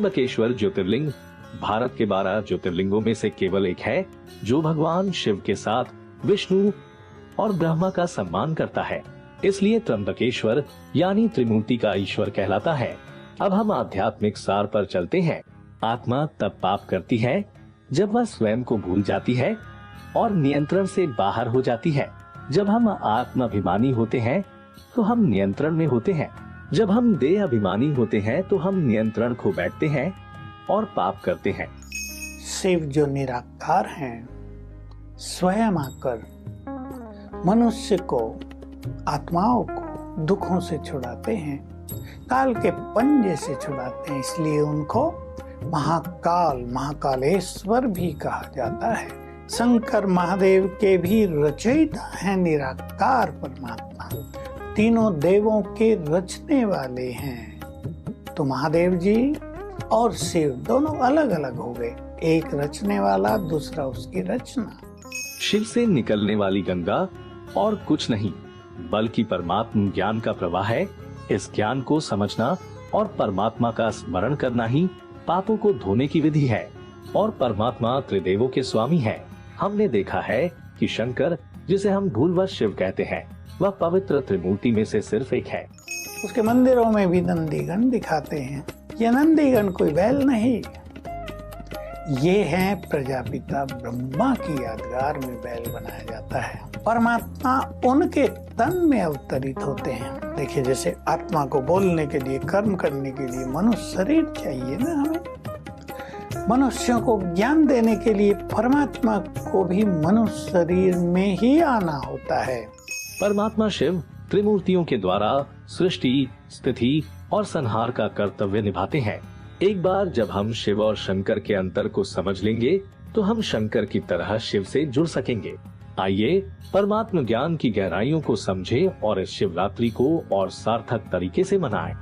त्र्यंबकेश्वर ज्योतिर्लिंग भारत के 12 ज्योतिर्लिंगों में से केवल एक है जो भगवान शिव के साथ विष्णु और ब्रह्मा का सम्मान करता है। इसलिए त्र्यंबकेश्वर यानी त्रिमूर्ति का ईश्वर कहलाता है। अब हम आध्यात्मिक सार पर चलते हैं। आत्मा तब पाप करती है जब वह स्वयं को भूल जाती है और नियंत्रण से बाहर हो जाती है। जब हम आत्माभिमानी होते हैं तो हम नियंत्रण में होते हैं। जब हम देह अभिमानी होते हैं तो हम नियंत्रण खो बैठते हैं और पाप करते हैं। शिव जो निराकार हैं, स्वयं आकर मनुष्य को, आत्माओं को दुखों से छुड़ाते हैं, काल के पंजे से छुड़ाते हैं। इसलिए उनको महाकाल, महाकालेश्वर भी कहा जाता है। शंकर महादेव के भी रचयिता है निराकार परमात्मा, तीनों देवों के रचने वाले हैं। तो महादेव जी और शिव दोनों अलग अलग हो गए, एक रचने वाला, दूसरा उसकी रचना। शिव से निकलने वाली गंगा और कुछ नहीं बल्कि परमात्म ज्ञान का प्रवाह है। इस ज्ञान को समझना और परमात्मा का स्मरण करना ही पापों को धोने की विधि है। और परमात्मा त्रिदेवों के स्वामी है। हमने देखा है कि शंकर, जिसे हम भूलवश शिव कहते हैं, वह पवित्र त्रिमूर्ति में से सिर्फ एक है। उसके मंदिरों में भी नंदीगण दिखाते हैं। ये नंदीगण कोई बैल नहीं, ये है प्रजापिता ब्रह्मा की यादगार में बैल बनाया जाता है। परमात्मा उनके तन में अवतरित होते हैं। देखिए, जैसे आत्मा को बोलने के लिए, कर्म करने के लिए मनुष्य शरीर चाहिए ना हमें, मनुष्यों को ज्ञान देने के लिए परमात्मा को भी मनुष्य शरीर में ही आना होता है। परमात्मा शिव त्रिमूर्तियों के द्वारा सृष्टि, स्थिति और संहार का कर्तव्य निभाते हैं। एक बार जब हम शिव और शंकर के अंतर को समझ लेंगे तो हम शंकर की तरह शिव से जुड़ सकेंगे। आइए परमात्म ज्ञान की गहराइयों को समझें और इस शिवरात्रि को और सार्थक तरीके से मनाएं।